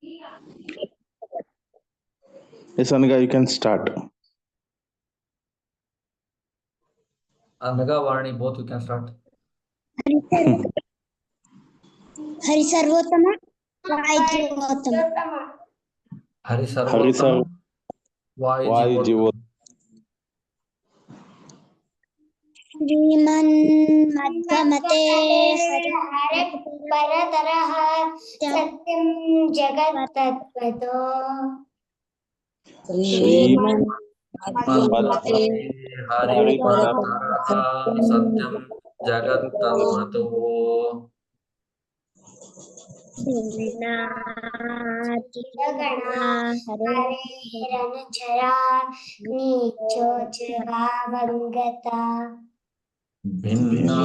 Yes, Anaga, you can start. Anaga, Varani, both you can start. Hari Sarvotama, Vaidyotama. Hari Hari Sarvotama, Vai Vai Jivotama. Shriman Madhvamate हरे परतरः सत्यं जगत्तत्त्वतो Sriman Madhvamate Hari Parataraha Satyam Jagat Tattvato. Gana हरेरनुचरा नीचोचभावङ्गता Bhinna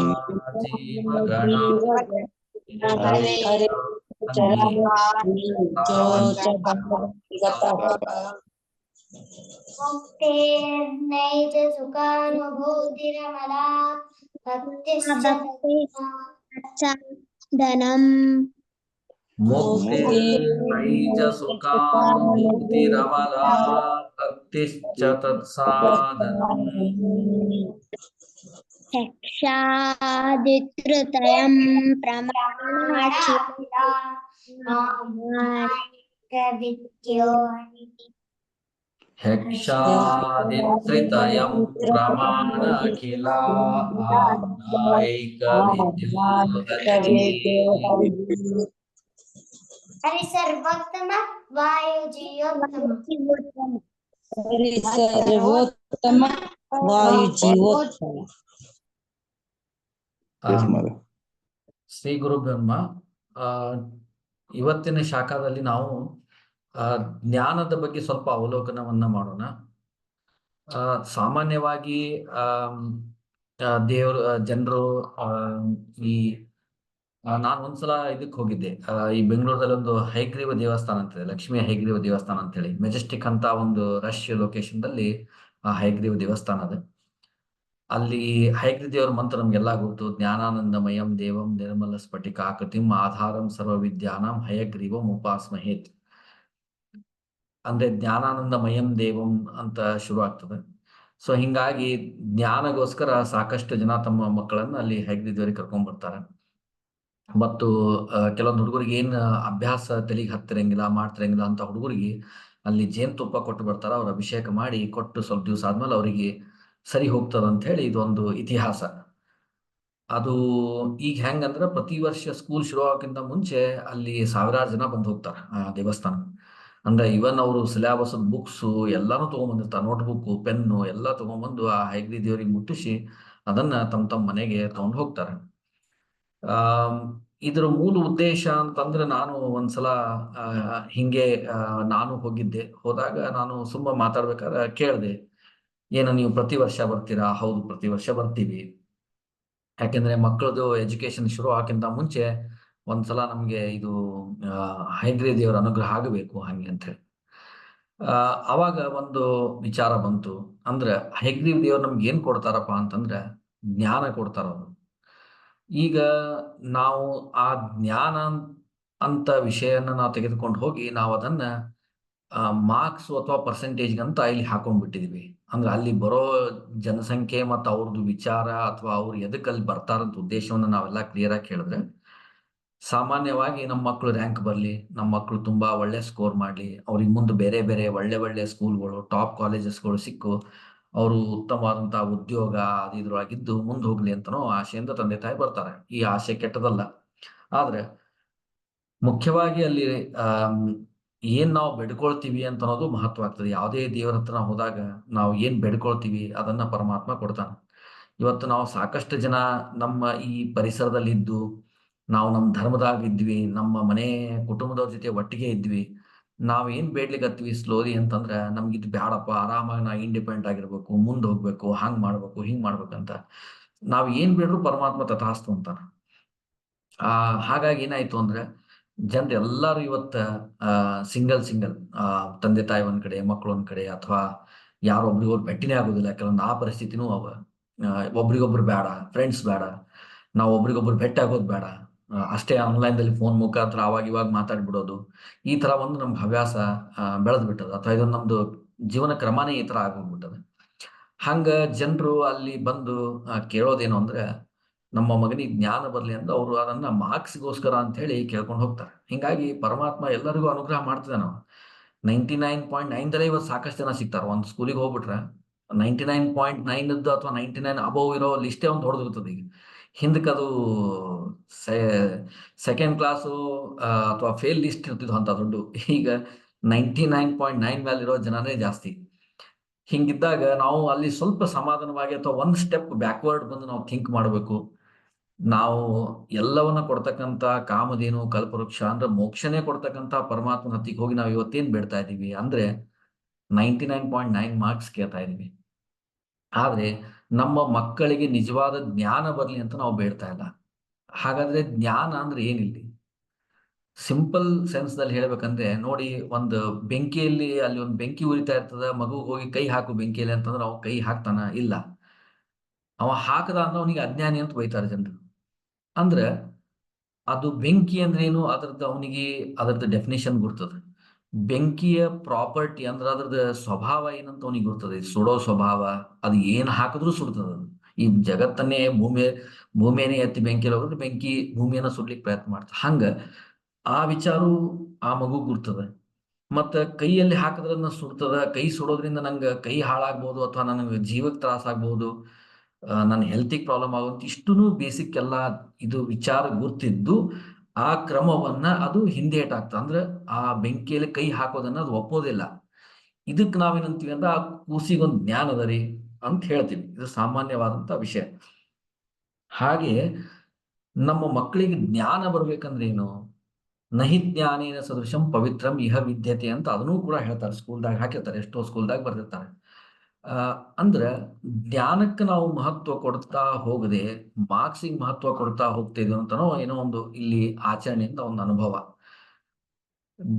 Jiva Gana मुक्तेर्नैव सुखानुभूतिरमला भक्तिश्च धनम Mukti Naija Sukhanubhuti Ramala Bhaktischa Tatsadhanam. Sakshaaditritayam pramanachi विद्यो Hekshaditritayam Pramana Akhila Anaika Vidyo Hari. Hari सर्वोत्तम वायुजीयोत्तम सर्वोत्तम वायु Jeevottam Yes, Mother. Shri ಗುರು ಬ್ರಹ್ಮ ಇವತ್ತಿನ ಶಾಖದಲ್ಲಿ ನಾವು ಜ್ಞಾನದ ಬಗ್ಗೆ ಸ್ವಲ್ಪ ಅವಲೋಕನವನ್ನ ಮಾಡೋಣ. ಸಾಮಾನ್ಯವಾಗಿ ದೇವರು ಜನರು ಈ ನಾನು ಒಂದ್ಸಲ ಇದಕ್ಕೆ ಹೋಗಿದ್ದೆ. ಈ ಬೆಂಗಳೂರಲ್ಲಿ ಒಂದು ಹಯಗ್ರೀವ ದೇವಸ್ಥಾನ ಅಂತ ಇದೆ, ಲಕ್ಷ್ಮೀ ಹಯಗ್ರೀವ ದೇವಸ್ಥಾನ ಅಂತ ಹೇಳಿ, ಮೆಜೆಸ್ಟಿಕ್ ಅಂತ ಒಂದು ರಶ್ ಲೊಕೇಶನ್ದಲ್ಲಿ ಆ ಹಯಗ್ರೀವ ದೇವಸ್ಥಾನ ಇದೆ. ಅಲ್ಲಿ ಹಯಗ್ರೀವ ದೇವರ ಮಂತ್ರ ನಮ್ಗೆಲ್ಲ ಗೊತ್ತು. ಜ್ಞಾನಾನಂದಮಯಂ ದೇವಂ ನಿರ್ಮಲ ಸ್ಫಟಿಕಾಕೃತಿಂ ಆಧಾರಂ ಸರ್ವ ವಿದ್ಯಾನಾಂ ಹಯಗ್ರೀವಂ ಉಪಾಸ್ಮಹೇತ್. ಅಂದ್ರೆ ಜ್ಞಾನಾನಂದಮಯಂ ದೇವಂ ಅಂತ ಶುರು ಆಗ್ತದೆ. ಸೊ ಹಿಂಗಾಗಿ ಜ್ಞಾನಗೋಸ್ಕರ ಸಾಕಷ್ಟು ಜನ ತಮ್ಮ ಮಕ್ಕಳನ್ನ ಅಲ್ಲಿ ಹಯಗ್ರೀವ ದೇವರಿಗೆ ಕರ್ಕೊಂಡ್ ಬರ್ತಾರೆ. ಮತ್ತು ಕೆಲವೊಂದು ಹುಡುಗರಿಗೆ ಏನ್ ಅಭ್ಯಾಸ ತಲೆಗೆ ಹತ್ತಿರಂಗಿಲ್ಲ, ಮಾಡ್ತಿರಂಗಿಲ್ಲ ಅಂತ ಹುಡುಗರಿಗೆ ಅಲ್ಲಿ ಜೇನುತುಪ್ಪ ಕೊಟ್ಟು ಬರ್ತಾರ. ಅವ್ರ ಅಭಿಷೇಕ ಮಾಡಿ ಕೊಟ್ಟು ಸ್ವಲ್ಪ ದಿವಸ ಆದ್ಮೇಲೆ ಅವರಿಗೆ ಸರಿ ಹೋಗ್ತದ ಅಂತ ಹೇಳಿ ಇದೊಂದು ಇತಿಹಾಸ. ಅದು ಈಗ ಹೆಂಗಂದ್ರೆ ಪ್ರತಿ ವರ್ಷ ಸ್ಕೂಲ್ ಶುರು ಆಗೋಕ್ಕಿಂತ ಮುಂಚೆ ಅಲ್ಲಿ ಸಾವಿರಾರು ಜನ ಬಂದು ಹೋಗ್ತಾರೆ ಆ ದೇವಸ್ಥಾನ. ಅಂದ್ರೆ ಇವನ್ ಅವರು ಸಿಲೆಬಸ್ ಬುಕ್ಸು ಎಲ್ಲಾನು ತಗೊಂಡ್ಬಂದಿರ್ತಾರೆ, ನೋಟ್ಬುಕ್ ಪೆನ್ನು ಎಲ್ಲ ತಗೊಂಡ್ಬಂದು ಆ ಹಯಗ್ರೀವ ದೇವರಿಗೆ ಮುಟ್ಟಿಸಿ ಅದನ್ನ ತಮ್ಮ ಮನೆಗೆ ತಗೊಂಡು ಹೋಗ್ತಾರೆ. ಇದ್ರ ಮೂಲ ಉದ್ದೇಶ ಅಂತಂದ್ರೆ ನಾನು ಒಂದ್ಸಲ ಹಿಂಗೆ ನಾನು ಹೋದಾಗ ನಾನು ಸುಮ್ಮ ಮಾತಾಡ್ಬೇಕಾದ್ರೆ ಕೇಳಿದೆ, ಏನು ನೀವು ಪ್ರತಿ ವರ್ಷ ಬರ್ತೀರಾ? ಹೌದು, ಪ್ರತಿ ವರ್ಷ ಬರ್ತೀವಿ. ಯಾಕೆಂದ್ರೆ ಮಕ್ಕಳದು ಎಜುಕೇಶನ್ ಶುರು ಆಗಕ್ಕಿಂತ ಮುಂಚೆ ಒಂದ್ಸಲ ನಮ್ಗೆ ಇದು ಹಯಗ್ರೀವ ದೇವರ ಅನುಗ್ರಹ ಆಗಬೇಕು ಹಂಗೆ ಅಂತ ಹೇಳಿ. ಅವಾಗ ಒಂದು ವಿಚಾರ ಬಂತು. ಅಂದ್ರೆ ಹಯಗ್ರೀವ ದೇವ್ರು ನಮ್ಗೆ ಏನ್ ಕೊಡ್ತಾರಪ್ಪ ಅಂತಂದ್ರೆ ಜ್ಞಾನ ಕೊಡ್ತಾರ ಅವರು. ಈಗ ನಾವು ಆ ಜ್ಞಾನ ಅಂತ ವಿಷಯನ ನಾವು ತೆಗೆದುಕೊಂಡು ಹೋಗಿ ನಾವು ಅದನ್ನ ಮಾರ್ಕ್ಸ್ ಅಥವಾ ಪರ್ಸೆಂಟೇಜ್ಗಂತ ಇಲ್ಲಿ ಹಾಕೊಂಡ್ಬಿಟ್ಟಿದೀವಿ. ಅಂದ್ರೆ ಅಲ್ಲಿ ಬರೋ ಜನಸಂಖ್ಯೆ ಮತ್ತು ಅವ್ರದ್ದು ವಿಚಾರ ಅಥವಾ ಅವ್ರು ಎದಕ್ಕೆ ಅಲ್ಲಿ ಬರ್ತಾರಂತ ಉದ್ದೇಶವನ್ನು ನಾವೆಲ್ಲ ಕ್ಲಿಯರ್ ಆಗಿ ಕೇಳಿದ್ರೆ, ಸಾಮಾನ್ಯವಾಗಿ ನಮ್ಮ ಮಕ್ಕಳು ರ್ಯಾಂಕ್ ಬರಲಿ, ನಮ್ಮ ಮಕ್ಕಳು ತುಂಬಾ ಒಳ್ಳೆ ಸ್ಕೋರ್ ಮಾಡಲಿ, ಅವ್ರಿಗೆ ಮುಂದೆ ಬೇರೆ ಬೇರೆ ಒಳ್ಳೆ ಸ್ಕೂಲ್ಗಳು, ಟಾಪ್ ಕಾಲೇಜಸ್ಗಳು ಸಿಕ್ಕು ಅವರು ಉತ್ತಮವಾದಂತಹ ಉದ್ಯೋಗ ಅದು ಇದ್ರೊಳಗಿದ್ದು ಮುಂದೆ ಹೋಗ್ಲಿ ಅಂತನೋ ಆಸೆಯಿಂದ ತಂದೆ ತಾಯಿ ಬರ್ತಾರೆ. ಈ ಆಸೆ ಕೆಟ್ಟದಲ್ಲ. ಆದ್ರೆ ಮುಖ್ಯವಾಗಿ ಅಲ್ಲಿ ಏನ್ ನಾವು ಬೇಡ್ಕೊಳ್ತೀವಿ ಅಂತ ಅನ್ನೋದು ಮಹತ್ವ ಆಗ್ತದೆ. ಯಾವುದೇ ದೇವರ ಹತ್ರ ಹೋದಾಗ ನಾವು ಏನ್ ಬೇಡ್ಕೊಳ್ತೀವಿ ಅದನ್ನ ಪರಮಾತ್ಮ ಕೊಡ್ತಾನೆ. ಇವತ್ತು ನಾವು ಸಾಕಷ್ಟು ಜನ ನಮ್ಮ ಈ ಪರಿಸರದಲ್ಲಿ ಇದ್ದು ನಾವು ನಮ್ಮ ಧರ್ಮದಾಗ ಇದ್ವಿ, ನಮ್ಮ ಮನೆ ಕುಟುಂಬದವ್ರ ಜೊತೆ ಒಟ್ಟಿಗೆ ಇದ್ವಿ. ನಾವ್ ಏನ್ ಬೇಡ್ಲಿಕ್ಕತ್ತೀವಿ ಸ್ಲೋಲಿ ಅಂತಂದ್ರೆ ನಮ್ಗಿದ್ ಬ್ಯಾಡಪ್ಪ, ಆರಾಮಾಗಿ ನಾ ಇಂಡಿಪೆಂಡೆಂಟ್ ಆಗಿರ್ಬೇಕು, ಮುಂದೆ ಹೋಗ್ಬೇಕು, ಹಂಗ್ ಮಾಡ್ಬೇಕು, ಹಿಂಗ್ ಮಾಡ್ಬೇಕಂತ ನಾವ್ ಏನ್ ಬೇಡ್ರು ಪರಮಾತ್ಮ ತಥಾಸ್ತು ಅಂತಾನ. ಹಾಗಾಗಿ ಏನಾಯ್ತು ಅಂದ್ರೆ ಜನರು ಎಲ್ಲಾರು ಇವತ್ತ ಸಿಂಗಲ್ ತಂದೆ ತಾಯಿ ಒಂದ್ ಕಡೆ, ಮಕ್ಕಳು ಒಂದ್ ಕಡೆ, ಅಥವಾ ಯಾರೊಬ್ರಿಗೊಬ್ರು ಭೇಟಿನೇ ಆಗೋದಿಲ್ಲ. ಕೆಲವೊಂದು ಆ ಪರಿಸ್ಥಿತಿನೂ ಅವ. ಒಬ್ರಿಗೊಬ್ರು ಬೇಡ, ಫ್ರೆಂಡ್ಸ್ ಬೇಡ, ನಾವು ಒಬ್ರಿಗೊಬ್ರು ಭೇಟಿ ಆಗೋದು ಬೇಡ. ಅಷ್ಟೇ ಆನ್ಲೈನ್ದಲ್ಲಿ ಫೋನ್ ಮುಖಾಂತರ ಅವಾಗ ಇವಾಗ ಮಾತಾಡ್ಬಿಡೋದು, ಈ ತರ ಒಂದು ನಮ್ಗೆ ಹವ್ಯಾಸ ಬೆಳೆದ್ ಬಿಟ್ಟದ, ಅಥವಾ ಇದೊಂದು ನಮ್ದು ಜೀವನ ಕ್ರಮನೇ ಈ ತರ ಆಗೋಗ್ಬಿಟ್ಟದ. ಹಂಗ ಜನರು ಅಲ್ಲಿ ಬಂದು ಕೇಳೋದೇನು ಅಂದ್ರೆ, ನಮ್ಮ ಮಗನಿಗೆ ಜ್ಞಾನ ಬರ್ಲಿ ಅಂತ ಅವರು ಅದನ್ನ ಮಾರ್ಕ್ಸ್ಗೋಸ್ಕರ ಅಂತ ಹೇಳಿ ಕೇಳ್ಕೊಂಡು ಹೋಗ್ತಾರೆ. ಹಿಂಗಾಗಿ ಪರಮಾತ್ಮ ಎಲ್ಲರಿಗೂ ಅನುಗ್ರಹ ಮಾಡ್ತಿದ್ದಾನೆ. ನಾವು 99.9 ಇವತ್ತು ಸಾಕಷ್ಟು ಜನ ಸಿಗ್ತಾರೆ. ಒಂದು ಸ್ಕೂಲಿಗೆ ಹೋಗ್ಬಿಟ್ರೆ 99.9 ಅಥವಾ 99 ಅಬೌವ್ ಇರೋ ಲಿಸ್ಟೇ ಒಂದು ಹೊಡೆದಿರ್ತದೆ. ಈಗ ಹಿಂದಕ್ಕೆ ಅದು ಸೆಕೆಂಡ್ ಕ್ಲಾಸು ಅಥವಾ ಫೇಲ್ ಲಿಸ್ಟ್ ಇರ್ತಿದ್ವು ಅಂತ ದೊಡ್ಡ. ಈಗ 99.9 ಮೇಲೆ ಇರೋ ಜನನೇ ಜಾಸ್ತಿ. ಹಿಂಗಿದ್ದಾಗ ನಾವು ಅಲ್ಲಿ ಸ್ವಲ್ಪ ಸಮಾಧಾನವಾಗಿ ಅಥವಾ ಒಂದು ಸ್ಟೆಪ್ ಬ್ಯಾಕ್ವರ್ಡ್ ಬಂದು ನಾವು ಥಿಂಕ್ ಮಾಡಬೇಕು. ನಾವು ಎಲ್ಲವನ್ನ ಕೊಡ್ತಕ್ಕಂಥ ಕಾಮಧೇನು ಕಲ್ಪವೃಕ್ಷ ಅಂದ್ರೆ ಮೋಕ್ಷನೇ ಕೊಡ್ತಕ್ಕಂಥ ಪರಮಾತ್ಮನ ಹತ್ತಿಗೆ ಹೋಗಿ ನಾವು ಇವತ್ತೇನ್ ಬೇಡ್ತಾ ಇದೀವಿ ಅಂದ್ರೆ 99.9 ಮಾರ್ಕ್ಸ್ ಕೇಳ್ತಾ ಇದೀವಿ. ಆದ್ರೆ ನಮ್ಮ ಮಕ್ಕಳಿಗೆ ನಿಜವಾದ ಜ್ಞಾನ ಬರ್ಲಿ ಅಂತ ನಾವು ಬೇಡ್ತಾ ಇಲ್ಲ. ಹಾಗಾದ್ರೆ ಜ್ಞಾನ ಅಂದ್ರೆ ಏನಿಲ್ಲಿ? ಸಿಂಪಲ್ ಸೆನ್ಸ್ ದಲ್ಲಿ ಹೇಳ್ಬೇಕಂದ್ರೆ ನೋಡಿ, ಒಂದು ಬೆಂಕಿಯಲ್ಲಿ ಅಲ್ಲಿ ಒಂದು ಬೆಂಕಿ ಉರಿತಾ ಇರ್ತದ, ಮಗು ಹೋಗಿ ಕೈ ಹಾಕು ಬೆಂಕಿಯಲ್ಲಿ ಅಂತಂದ್ರೆ ಅವ ಕೈ ಹಾಕ್ತಾನ? ಇಲ್ಲ. ಅವ ಹಾಕದ ಅಂದ್ರೆ ಅವನಿಗೆ ಅಜ್ಞಾನಿ ಅಂತ ಬೈತಾರೆ ಜನರು. ಅಂದ್ರೆ ಅದು ಬೆಂಕಿ ಅಂದ್ರೆ ಏನು, ಅವನಿಗೆ ಅದರದ್ದು ಡೆಫಿನೇಷನ್ ಗುರ್ತದೆ. ಬೆಂಕಿಯ ಪ್ರಾಪರ್ಟಿ ಅಂದ್ರೆ ಅದ್ರದ್ದು ಸ್ವಭಾವ ಏನಂತ ಅವನಿಗೆ ಗುರ್ತದೆ. ಸುಡೋ ಸ್ವಭಾವ, ಅದು ಏನ್ ಹಾಕಿದ್ರೂ ಸುಡ್ತದ. ಅದು ಈ ಜಗತ್ತನ್ನೇ ಭೂಮಿಯನ್ನೇ ಎತ್ತಿ ಬೆಂಕಿಯಲ್ಲಿ ಹೋಗಿದ್ರೆ ಬೆಂಕಿ ಭೂಮಿಯನ್ನ ಸುಡ್ಲಿಕ್ಕೆ ಪ್ರಯತ್ನ ಮಾಡ್ತದೆ. ಹಂಗ ಆ ವಿಚಾರ ಆ ಮಗು ಗುರ್ತದ. ಮತ್ತ ಕೈಯಲ್ಲಿ ಹಾಕಿದ್ರನ್ನ ಸುಡ್ತದ. ಕೈ ಸುಡೋದ್ರಿಂದ ನಂಗೆ ಕೈ ಹಾಳಾಗ್ಬೋದು, ಅಥವಾ ನನಗೆ ಜೀವಕ್ಕೆ ತ್ರಾಸ ಆಗ್ಬೋದು, ನನ್ನ ಹೆಲ್ತಿಗೆ ಪ್ರಾಬ್ಲಮ್ ಆಗುತ್ತೆ. ಇಷ್ಟೂ ಬೇಸಿಕ್ ಎಲ್ಲ ಇದು ವಿಚಾರ ಗುರ್ತಿದ್ದು ಆ ಕ್ರಮವನ್ನ ಅದು ಹಿಂದೇಟಾಗ್ತದೆ. ಅಂದ್ರೆ ಆ ಬೆಂಕಿಯಲ್ಲಿ ಕೈ ಹಾಕೋದನ್ನ ಅದು ಒಪ್ಪೋದಿಲ್ಲ. ಇದಕ್ಕೆ ನಾವೇನಂತೀವಿ ಅಂದ್ರೆ ಆ ಕೂಸಿಗೊಂದು ಜ್ಞಾನ ಅದ ರೀ ಅಂತ ಹೇಳ್ತೀವಿ. ಇದು ಸಾಮಾನ್ಯವಾದಂತ ವಿಷಯ. ಹಾಗೆ ನಮ್ಮ ಮಕ್ಕಳಿಗೆ ಜ್ಞಾನ ಬರ್ಬೇಕಂದ್ರೆ ಏನು? ನಹಿ ಜ್ಞಾನೇನ ಸದೃಶಂ ಪವಿತ್ರಂ ಇಹ ವಿದ್ಯತೆ ಅಂತ ಅದನ್ನೂ ಕೂಡ ಹೇಳ್ತಾರೆ. ಸ್ಕೂಲ್ದಾಗ ಹಾಕಿರ್ತಾರೆ, ಎಷ್ಟೋ ಸ್ಕೂಲ್ದಾಗ ಬರ್ದಿರ್ತಾರೆ. ಅಂದ್ರೆ ಜ್ಞಾನಕ್ಕೆ ನಾವು ಮಹತ್ವ ಕೊಡ್ತಾ ಹೋಗದೆ ಮಾರ್ಕ್ಸಿಗೆ ಮಹತ್ವ ಕೊಡ್ತಾ ಹೋಗ್ತಿದ್ವಿ ಅಂತನೋ ಏನೋ ಒಂದು ಇಲ್ಲಿ ಆಚರಣೆಯಿಂದ ಒಂದು ಅನುಭವ.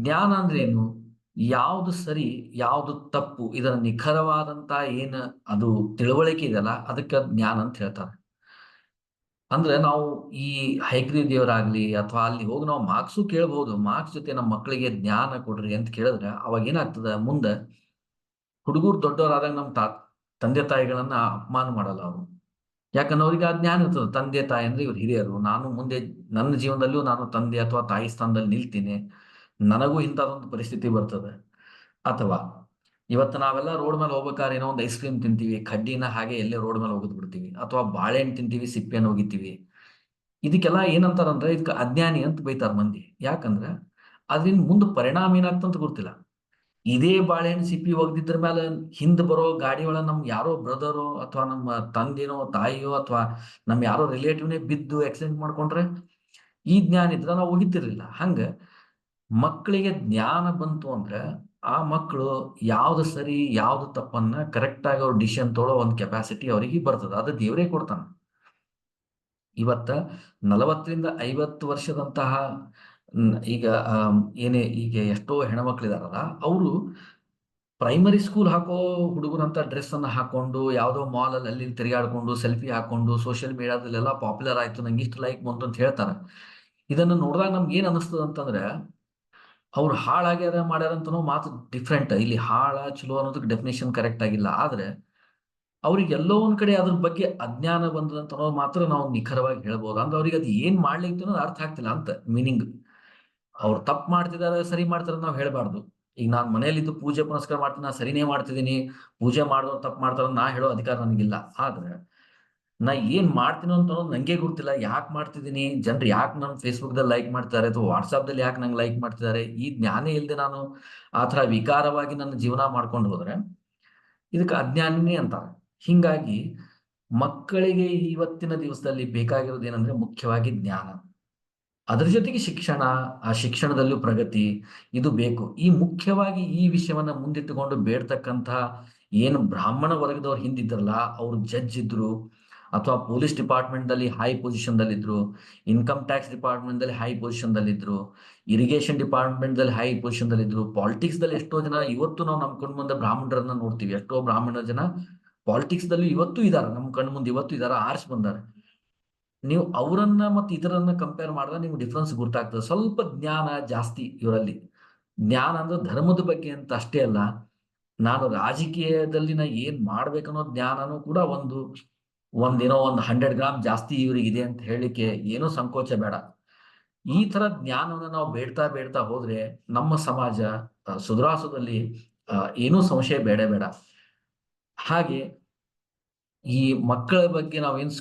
ಜ್ಞಾನ ಅಂದ್ರೆ ಏನು? ಯಾವುದು ಸರಿ ಯಾವುದು ತಪ್ಪು ಇದರ ನಿಖರವಾದಂತ ಏನು ಅದು ತಿಳುವಳಿಕೆ ಇದೆಯಲ್ಲ, ಅದಕ್ಕೆ ಜ್ಞಾನ ಅಂತ ಹೇಳ್ತಾರೆ. ಅಂದ್ರೆ ನಾವು ಈ ಹೈಗ್ರೀ ದೇವರಾಗ್ಲಿ ಅಥವಾ ಅಲ್ಲಿ ಹೋಗಿ ನಾವು ಮಾರ್ಕ್ಸು ಕೇಳ್ಬಹುದು. ಮಾರ್ಕ್ಸ್ ಜೊತೆ ನಮ್ಮ ಮಕ್ಕಳಿಗೆ ಜ್ಞಾನ ಕೊಡ್ರಿ ಅಂತ ಕೇಳಿದ್ರೆ ಅವಾಗ ಏನಾಗ್ತದ, ಮುಂದೆ ಹುಡುಗರು ದೊಡ್ಡವರಾದಾಗ ನಮ್ಮ ತಂದೆ ತಾಯಿಗಳನ್ನ ಅಪಮಾನ ಮಾಡಲ್ಲ ಅವರು. ಯಾಕಂದ್ರೆ ಅವ್ರಿಗೆ ಆ ಜ್ಞಾನ ಇರ್ತದೆ. ತಂದೆ ತಾಯಿ ಅಂದ್ರೆ ಇವ್ರು ಹಿರಿಯರು, ನಾನು ಮುಂದೆ ನನ್ನ ಜೀವನದಲ್ಲೂ ನಾನು ತಂದೆ ಅಥವಾ ತಾಯಿ ಸ್ಥಾನದಲ್ಲಿ ನಿಲ್ತೀನಿ, ನನಗೂ ಇಂಥದೊಂದು ಪರಿಸ್ಥಿತಿ ಬರ್ತದೆ. ಅಥವಾ ಇವತ್ತು ನಾವೆಲ್ಲ ರೋಡ್ ಮೇಲೆ ಹೋಗ್ಬೇಕಾದ್ರೆ ಏನೋ ಒಂದು ಐಸ್ ಕ್ರೀಮ್ ತಿಂತೀವಿ, ಕಡ್ಡಿನ ಹಾಗೆ ಎಲ್ಲೇ ರೋಡ್ ಮೇಲೆ ಹೋಗಿದ್ ಬಿಡ್ತೀವಿ, ಅಥವಾ ಬಾಳೆಹಣ್ಣು ತಿಂತೀವಿ, ಸಿಪ್ಪೆಯನ್ನು ಹೋಗಿತೀವಿ. ಇದಕ್ಕೆಲ್ಲ ಏನಂತಾರಂದ್ರೆ ಇದಕ್ಕೆ ಅಜ್ಞಾನಿ ಅಂತ ಬೈತಾರ ಮಂದಿ. ಯಾಕಂದ್ರೆ ಅದ್ರಿಂದ ಮುಂದೆ ಪರಿಣಾಮ ಏನಾಗ್ತಂತ ಗೊತ್ತಿಲ್ಲ. ಇದೇ ಬಾಳೆಹಣ್ಣು ಸಿಪ್ಪಿ ಒಗ್ದಿದ್ರ ಮೇಲೆ ಹಿಂದ್ ಬರೋ ಗಾಡಿ ಒಳಗೆ ನಮ್ಗೆ ಯಾರೋ ಬ್ರದರೋ ಅಥವಾ ನಮ್ಮ ತಂದೆನೋ ತಾಯಿಯೋ ಅಥವಾ ನಮ್ ಯಾರೋ ರಿಲೇಟಿವ್ನೇ ಬಿದ್ದು ಆಕ್ಸಿಡೆಂಟ್ ಮಾಡ್ಕೊಂಡ್ರೆ ಈ ಜ್ಞಾನ ಇದ್ರೆ ನಾವು ಒಗಿತಿರ್ಲಿಲ್ಲ. ಹಂಗ ಮಕ್ಕಳಿಗೆ ಜ್ಞಾನ ಬಂತು ಅಂದ್ರೆ ಆ ಮಕ್ಕಳು ಯಾವ್ದು ಸರಿ ಯಾವ್ದು ತಪ್ಪನ್ನ ಕರೆಕ್ಟ್ ಆಗಿ ಅವ್ರ ಡಿಸಿಷನ್ ತೊಗೊಳ್ಳೋ ಒಂದು ಕೆಪಾಸಿಟಿ ಅವರಿಗೆ ಬರ್ತದ. ಅದು ದೇವರೇ ಕೊಡ್ತಾನ. ಇವತ್ತ 40-50 ವರ್ಷದಂತಹ ಈಗ ಏನೇ ಈಗ ಎಷ್ಟೋ ಹೆಣ್ಮಕ್ಳಿದಾರಲ್ಲ, ಅವರು ಪ್ರೈಮರಿ ಸ್ಕೂಲ್ ಹಾಕೋ ಹುಡುಗರಂತ ಡ್ರೆಸ್ ಅನ್ನ ಹಾಕೊಂಡು ಯಾವ್ದೋ ಮಾಲ್ ಅಲ್ಲಿ ತಿರುಗಾಡ್ಕೊಂಡು ಸೆಲ್ಫಿ ಹಾಕೊಂಡು ಸೋಷಿಯಲ್ ಮೀಡಿಯಾದಲ್ಲೆಲ್ಲ ಪಾಪ್ಯುಲರ್ ಆಯ್ತು, ನಂಗೆ ಇಷ್ಟು ಲೈಕ್ ಬಂತು ಅಂತ ಹೇಳ್ತಾರೆ. ಇದನ್ನ ನೋಡಿದಾಗ ನಮ್ಗೆ ಏನ್ ಅನಿಸ್ತದ ಅಂತಂದ್ರೆ ಅವ್ರು ಹಾಳಾಗ್ಯಾರ ಮಾಡ್ಯಾರಂತನೋ ಮಾತು ಡಿಫ್ರೆಂಟ್. ಇಲ್ಲಿ ಹಾಳ ಚಲೋ ಅನ್ನೋದಕ್ಕೆ ಡೆಫಿನೇಷನ್ ಕರೆಕ್ಟ್ ಆಗಿಲ್ಲ. ಆದ್ರೆ ಅವ್ರಿಗೆ ಎಲ್ಲೋ ಒಂದ್ ಕಡೆ ಅದ್ರ ಬಗ್ಗೆ ಅಜ್ಞಾನ ಬಂದದಂತನೋ ಮಾತ್ರ ನಾವು ನಿಖರವಾಗಿ ಹೇಳ್ಬೋದು. ಅಂದ್ರೆ ಅವ್ರಿಗೆ ಅದು ಏನ್ ಮಾಡ್ಲಿಕ್ಕೆ ಅನ್ನೋದು ಅರ್ಥ ಆಗ್ತಿಲ್ಲ ಅಂತ ಮೀನಿಂಗ್. ಅವ್ರು ತಪ್ಪು ಮಾಡ್ತಿದಾರೆ ಸರಿ ಮಾಡ್ತಾರೆ ನಾವು ಹೇಳ್ಬಾರ್ದು. ಈಗ ನಾನ್ ಮನೆಯಲ್ಲಿದ್ದು ಪೂಜೆ ಪುನಸ್ಕಾರ ಮಾಡ್ತೀನಿ, ನಾ ಸರಿನೇ ಮಾಡ್ತಿದ್ದೀನಿ, ಪೂಜೆ ಮಾಡಿದವ್ರು ತಪ್ಪು ಮಾಡ್ತಾರ ನಾ ಹೇಳೋ ಅಧಿಕಾರ ನನಗಿಲ್ಲ. ಆದ್ರೆ ನಾ ಏನ್ ಮಾಡ್ತೀನೋ ಅಂತ ಅನ್ನೋದು ನಂಗೆ ಗೊತ್ತಿಲ್ಲ. ಯಾಕೆ ಮಾಡ್ತಿದ್ದೀನಿ, ಜನರು ಯಾಕೆ ನನ್ನ ಫೇಸ್ಬುಕ್ ದಲ್ಲಿ ಲೈಕ್ ಮಾಡ್ತಾರೆ ಅಥವಾ ವಾಟ್ಸಾಪ್ ದಲ್ಲಿ ಯಾಕೆ ನಂಗೆ ಲೈಕ್ ಮಾಡ್ತಿದ್ದಾರೆ, ಈ ಜ್ಞಾನ ಇಲ್ಲದೆ ನಾನು ಆತರ ವಿಕಾರವಾಗಿ ನನ್ನ ಜೀವನ ಮಾಡ್ಕೊಂಡು ಹೋದ್ರೆ ಇದಕ್ಕೆ ಅಜ್ಞಾನಿನೇ ಅಂತಾರೆ. ಹಿಂಗಾಗಿ ಮಕ್ಕಳಿಗೆ ಇವತ್ತಿನ ದಿವಸದಲ್ಲಿ ಬೇಕಾಗಿರೋದು ಏನಂದ್ರೆ ಮುಖ್ಯವಾಗಿ ಜ್ಞಾನ, ಅದ್ರ ಜೊತೆಗೆ ಶಿಕ್ಷಣ, ಆ ಶಿಕ್ಷಣದಲ್ಲೂ ಪ್ರಗತಿ ಇದು ಬೇಕು. ಈ ಮುಖ್ಯವಾಗಿ ಈ ವಿಷಯವನ್ನ ಮುಂದಿಟ್ಟುಕೊಂಡು ಬೇಡ್ತಕ್ಕಂತಹ ಏನು ಬ್ರಾಹ್ಮಣ ವರ್ಗದವ್ರು ಹಿಂದಿದ್ರಲ್ಲ, ಅವ್ರು ಜಡ್ಜ್ ಇದ್ರು ಅಥವಾ ಪೊಲೀಸ್ ಡಿಪಾರ್ಟ್ಮೆಂಟ್ ದಲ್ಲಿ ಹೈ ಪೊಸಿಷನ್ ದಲ್ಲಿ ಇದ್ರು, ಇನ್ಕಮ್ ಟ್ಯಾಕ್ಸ್ ಡಿಪಾರ್ಟ್ಮೆಂಟ್ ದಲ್ಲಿ ಹೈ ಪೊಸಿಷನ್ ದಲ್ಲಿ ಇದ್ರು, ಇರಿಗೇಷನ್ ಡಿಪಾರ್ಟ್ಮೆಂಟ್ ದಲ್ಲಿ ಹೈ ಪೊಸಿಷನ್ ದಲ್ಲಿ ಇದ್ರು, ಪಾಲಿಟಿಕ್ಸ್ ದಲ್ಲಿ ಎಷ್ಟೋ ಜನ ಇವತ್ತು ನಾವು ನಮ್ ಕಣ್ ಮುಂದೆ ಬ್ರಾಹ್ಮಣರನ್ನ ನೋಡ್ತೀವಿ. ಎಷ್ಟೋ ಬ್ರಾಹ್ಮಣ ಜನ ಪಾಲಿಟಿಕ್ಸ್ ದಲ್ಲಿ ಇವತ್ತು ಇದಾರೆ, ನಮ್ ಕಣ್ ಮುಂದೆ ಇವತ್ತು ಇದಾರೆ, ಆರ್ಸ್ ಬಂದಾರೆ. ನೀವು ಅವರನ್ನ ಮತ್ತು ಇತರನ್ನ ಕಂಪೇರ್ ಮಾಡಿದ್ರೆ ನಿಮ್ಗೆ ಡಿಫ್ರೆನ್ಸ್ ಗೊತ್ತಾಗ್ತದೆ. ಸ್ವಲ್ಪ ಜ್ಞಾನ ಜಾಸ್ತಿ ಇವರಲ್ಲಿ. ಜ್ಞಾನ ಅಂದ್ರೆ ಧರ್ಮದ ಬಗ್ಗೆ ಅಂತ ಅಷ್ಟೇ ಅಲ್ಲ, ನಾನು ರಾಜಕೀಯದಲ್ಲಿ ನಾ ಏನ್ ಮಾಡ್ಬೇಕನ್ನೋ ಜ್ಞಾನನೂ ಕೂಡ ಒಂದೇನೋ 100 ಗ್ರಾಮ್ ಜಾಸ್ತಿ ಇವರಿಗಿದೆ ಅಂತ ಹೇಳಿಕ್ಕೆ ಏನೂ ಸಂಕೋಚ ಬೇಡ. ಈ ತರ ಜ್ಞಾನವನ್ನು ನಾವು ಬೇಡ್ತಾ ಹೋದ್ರೆ ನಮ್ಮ ಸಮಾಜ ಸುಧಾರಿಸೋದಲ್ಲಿ ಏನೂ ಸಂಶಯ ಬೇಡ. ಹಾಗೆ ಈ ಮಕ್ಕಳ ಬಗ್ಗೆ ನಾವೇನ್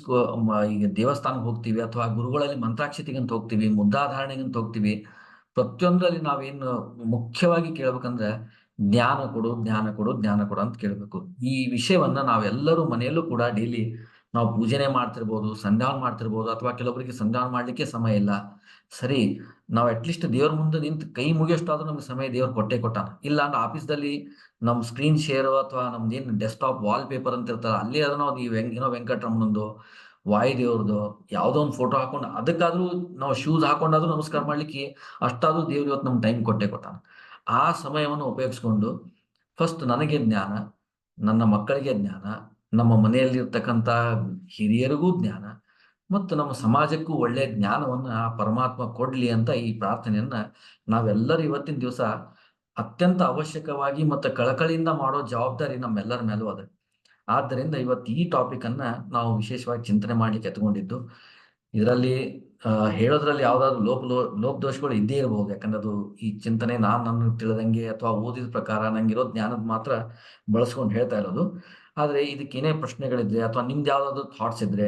ಈಗ ದೇವಸ್ಥಾನಕ್ಕೆ ಹೋಗ್ತೀವಿ ಅಥವಾ ಗುರುಗಳಲ್ಲಿ ಮಂತ್ರಾಕ್ಷತೆಗೆ ಅಂತ ಹೋಗ್ತೀವಿ, ಮುದ್ರಾಧಾರಣೆಗೆ ಅಂತ ಹೋಗ್ತೀವಿ. ಪ್ರತಿಯೊಂದರಲ್ಲಿ ನಾವೇನು ಮುಖ್ಯವಾಗಿ ಕೇಳ್ಬೇಕಂದ್ರೆ ಜ್ಞಾನ ಕೊಡು ಅಂತ ಕೇಳ್ಬೇಕು. ಈ ವಿಷಯವನ್ನ ನಾವೆಲ್ಲರೂ ಮನೆಯಲ್ಲೂ ಕೂಡ ಡೈಲಿ ನಾವು ಪೂಜೆನೆ ಮಾಡ್ತಿರ್ಬೋದು, ಸಂಧಾನ ಮಾಡ್ತಿರ್ಬೋದು, ಅಥವಾ ಕೆಲವೊಬ್ಬರಿಗೆ ಸಂಧಾನ ಮಾಡ್ಲಿಕ್ಕೆ ಸಮಯ ಇಲ್ಲ. ಸರಿ, ನಾವು ಅಟ್ಲೀಸ್ಟ್ ದೇವ್ರ ಮುಂದೆ ನಿಂತು ಕೈ ಮುಗಿಯೋಷ್ಟಾದ್ರೂ ನಮ್ಗೆ ಸಮಯ ದೇವ್ರು ಕೊಟ್ಟಾನ. ಇಲ್ಲ ಅಂದ್ರೆ ಆಫೀಸ್ದಲ್ಲಿ ನಮ್ ಸ್ಕ್ರೀನ್ ಶೇರ್ ಅಥವಾ ನಮ್ದೇನು ಡೆಸ್ಕ್ಟಾಪ್ ವಾಲ್ ಪೇಪರ್ ಅಂತ ಇರ್ತಾರ, ಅಲ್ಲಿ ಅದನ್ನ ಏನೋ ವೆಂಕಟರಮಣಂದು, ವಾಯುದೇವ್ರದ್ದು ಯಾವುದೋ ಒಂದು ಫೋಟೋ ಹಾಕೊಂಡು ಅದಕ್ಕಾದ್ರೂ ನಾವು ಶೂಸ್ ಹಾಕೊಂಡಾದ್ರೂ ನಮಸ್ಕಾರ ಮಾಡ್ಲಿಕ್ಕೆ ಅಷ್ಟಾದ್ರೂ ದೇವ್ರು ಇವತ್ತು ನಮ್ಗೆ ಟೈಮ್ ಕೊಟ್ಟಾನ. ಆ ಸಮಯವನ್ನು ಉಪಯೋಗಿಸ್ಕೊಂಡು ಫಸ್ಟ್ ನನಗೆ ಜ್ಞಾನ, ನನ್ನ ಮಕ್ಕಳಿಗೆ ಜ್ಞಾನ, ನಮ್ಮ ಮನೆಯಲ್ಲಿರ್ತಕ್ಕಂಥ ಹಿರಿಯರಿಗೂ ಜ್ಞಾನ ಮತ್ತು ನಮ್ಮ ಸಮಾಜಕ್ಕೂ ಒಳ್ಳೆ ಜ್ಞಾನವನ್ನ ಆ ಪರಮಾತ್ಮ ಕೊಡ್ಲಿ ಅಂತ ಈ ಪ್ರಾರ್ಥನೆಯನ್ನ ನಾವೆಲ್ಲರೂ ಇವತ್ತಿನ ದಿವಸ ಅತ್ಯಂತ ಅವಶ್ಯಕವಾಗಿ ಮತ್ತು ಕಳಕಳಿಯಿಂದ ಮಾಡೋ ಜವಾಬ್ದಾರಿ ನಮ್ಮೆಲ್ಲರ ಮೇಲೂ ಅದ. ಆದ್ದರಿಂದ ಇವತ್ತು ಈ ಟಾಪಿಕ್ ಅನ್ನ ನಾವು ವಿಶೇಷವಾಗಿ ಚಿಂತನೆ ಮಾಡ್ಲಿಕ್ಕೆ ಎತ್ಕೊಂಡಿದ್ದು. ಇದರಲ್ಲಿ ಹೇಳೋದ್ರಲ್ಲಿ ಯಾವ್ದಾದ್ರು ಲೋಪದೋಷಗಳು ಇದ್ದೇ ಇರಬಹುದು. ಯಾಕಂದ್ರೆ ಅದು ಈ ಚಿಂತನೆ ನನಗೆ ತಿಳಿದಂಗೆ ಅಥವಾ ಓದಿದ ಪ್ರಕಾರ ನಂಗಿರೋ ಜ್ಞಾನದ ಮಾತ್ರ ಬಳಸ್ಕೊಂಡು ಹೇಳ್ತಾ ಇರೋದು. ಆದ್ರೆ ಇದಕ್ಕೇನೇ ಪ್ರಶ್ನೆಗಳಿದ್ರೆ ಅಥವಾ ನಿಮ್ದು ಯಾವ್ದಾದ್ರು ಥಾಟ್ಸ್ ಇದ್ರೆ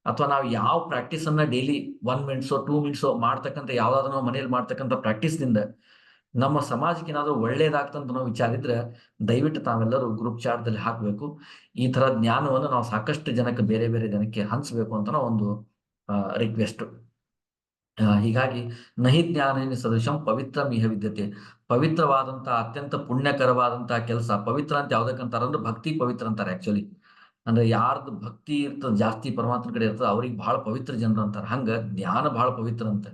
ಅಥವಾ ನಾವು ಯಾವ ಪ್ರಾಕ್ಟೀಸ್ ಅನ್ನ ಡೈಲಿ 1 ಮಿನಿಟ್ಸೋ 2 ಮಿನಿಟ್ಸೋ ಮಾಡ್ತಕ್ಕಂಥ ಯಾವ್ದಾದ್ರು ನಾವು ಮನೇಲಿ ಮಾಡ್ತಕ್ಕಂಥ ಪ್ರಾಕ್ಟೀಸ್ನಿಂದ ನಮ್ಮ ಸಮಾಜಕ್ಕೆ ಏನಾದ್ರು ಒಳ್ಳೇದಾಗ್ತಂತ ನಾವು ವಿಚಾರ ಇದ್ರೆ ದಯವಿಟ್ಟು ತಾವೆಲ್ಲರೂ ಗ್ರೂಪ್ ಚಾಟ್ದಲ್ಲಿ ಹಾಕಬೇಕು. ಈ ತರ ಜ್ಞಾನವನ್ನು ನಾವು ಸಾಕಷ್ಟು ಜನಕ್ಕೆ ಬೇರೆ ಜನಕ್ಕೆ ಹಂಚಬೇಕು ಅಂತ ಒಂದು ರಿಕ್ವೆಸ್ಟ್. ಹೀಗಾಗಿ ನಹಿ ಜ್ಞಾನೇನ ಸದೃಶಂ ಪವಿತ್ರಂ ಇಹ ವಿದ್ಯತೆ. ಪವಿತ್ರವಾದಂತಹ ಅತ್ಯಂತ ಪುಣ್ಯಕರವಾದಂತಹ ಕೆಲಸ. ಪವಿತ್ರ ಅಂತ ಯಾವ್ದಕ್ಕಂತಾರ ಅಂದ್ರೆ ಭಕ್ತಿ ಪವಿತ್ರ ಅಂತಾರೆ. ಆಕ್ಚುಲಿ ಅಂದ್ರೆ ಯಾರ್ದು ಭಕ್ತಿ ಇರ್ತದ ಜಾಸ್ತಿ ಪರಮಾತ್ಮ ಕಡೆ ಇರ್ತದ ಅವ್ರಿಗೆ ಬಹಳ ಪವಿತ್ರ ಜನರು ಅಂತಾರೆ. ಹಂಗ ಜ್ಞಾನ ಬಹಳ ಪವಿತ್ರ ಅಂತ.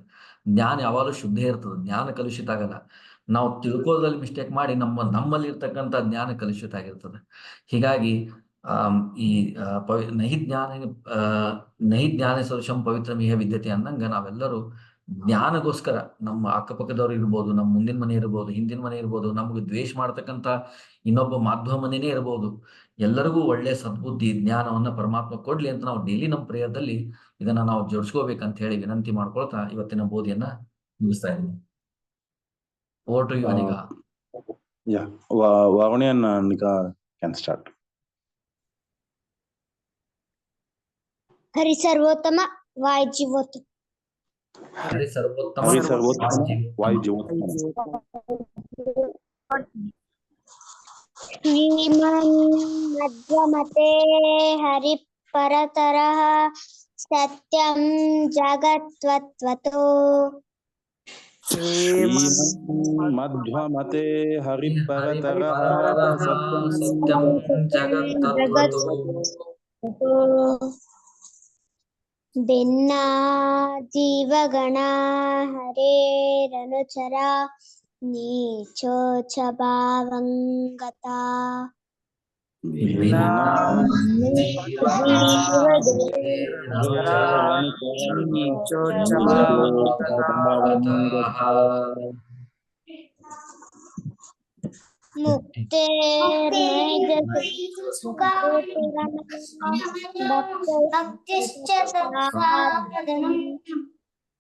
ಜ್ಞಾನ ಯಾವಾಗಲೂ ಶುದ್ಧ ಇರ್ತದ, ಜ್ಞಾನ ಕಲುಷಿತ ಆಗಲ್ಲ. ನಾವು ತಿಳ್ಕೋದ್ರಲ್ಲಿ ಮಿಸ್ಟೇಕ್ ಮಾಡಿ ನಮ್ಮಲ್ಲಿ ಇರ್ತಕ್ಕಂಥ ಜ್ಞಾನ ಕಲುಷಿತ ಆಗಿರ್ತದೆ. ಹೀಗಾಗಿ ಈ ನಹಿ ಜ್ಞಾನ ಸದೃಶಂ ಪವಿತ್ರಂ ಇಹ ವಿದ್ಯತೆ ಅನ್ನಂಗ ನಾವೆಲ್ಲರೂ ಜ್ಞಾನಗೋಸ್ಕರ ನಮ್ಮ ಅಕ್ಕಪಕ್ಕದವ್ರು ಇರ್ಬೋದು, ನಮ್ಮ ಮುಂದಿನ ಮನೆ ಇರ್ಬೋದು, ಹಿಂದಿನ ಮನೆ ಇರ್ಬೋದು, ನಮ್ಗೆ ದ್ವೇಷ ಮಾಡ್ತಕ್ಕಂಥ ಇನ್ನೊಬ್ಬ ಮಾಧ್ಯಮ ಮನೆನೇ ಇರ್ಬೋದು, ಎಲ್ಲರಿಗೂ ಒಳ್ಳೆ ಸದ್ಬುದ್ಧಿ ಜ್ಞಾನವನ್ನ ಪರಮಾತ್ಮ ಕೊಡ್ಲಿ ಅಂತ ನಾವು ಡೈಲಿ ನಮ್ಮ ಪ್ರೇಯರ್ದಲ್ಲಿ ಇದನ್ನ ನಾವು ಜೋಡಿಸ್ಕೋಬೇಕಂತ ಹೇಳಿ ವಿನಂತಿ ಮಾಡ್ಕೊಳ್ತಾ ಇವತ್ತಿನ ಬೋಧಿಯನ್ನ ಮುಗಿಸ್ತಾ ಇದ್ದೀನಿ. Over to you Anika. Varuni and Anika can start. Hari ಸರ್ವೋತ್ತಮ ವಾಯು ಜೀವೋತ್ತಮ. ಹರಿ ಸರ್ವೋತ್ತಮ ವಾಯು ಜೀವೋತ್ತಮ. ಶ್ರೀಮನ್ ಮಧ್ವಮತೆ ಹರಿ ಪರತರಃ ಸತ್ಯಂ ಜಗತ್ವತ್ವತೋ. ಮಧ್ವಮತೆ ಹರಿ ಪರತರಃ ಸತ್ಯಂ ಜಗತ್ತತ್ವತೋ. ಭಿನ್ನಾ ಜೀವಗಣ ಹರೇರನುಚರ ನೀಚೋಚ ಭಾವಂಗತಾ.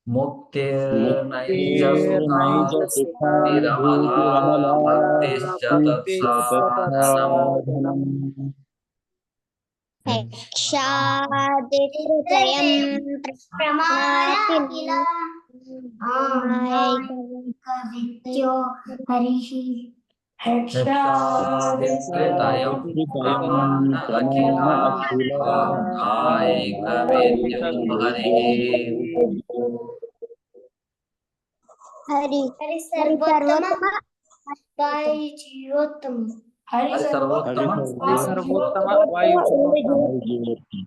ಮುಕ್ತಿರ್ನೈಜ ಸುಖಾನಿರಮಲಾ ಭಕ್ತಿಶ್ಚ ತತ್ಸಾಧನಂ. ಸಾಕ್ಷಾದಿತ್ರಯಂ ಪ್ರಮಾಣಾಖಿಲ ವಿದ್ಯೋ ಹರಿಃ. ಸಾಕ್ಷಾದಿತ್ರಯಂ ಪ್ರಮಾಣ ಅಖಿಲ ಐಕವೇದ್ಯೋ ಹರಿಃ. ಹರಿ ಹರಿ ಸರ್ವೋತ್ತಮ ವಾಯು ಜೀವೋತ್ತಮ. ಹರಿ ಸರ್ವೋತ್ತಮ ಸರ್ವೋತ್ತಮ ವಾಯು ಜೀವೋತ್ತಮ.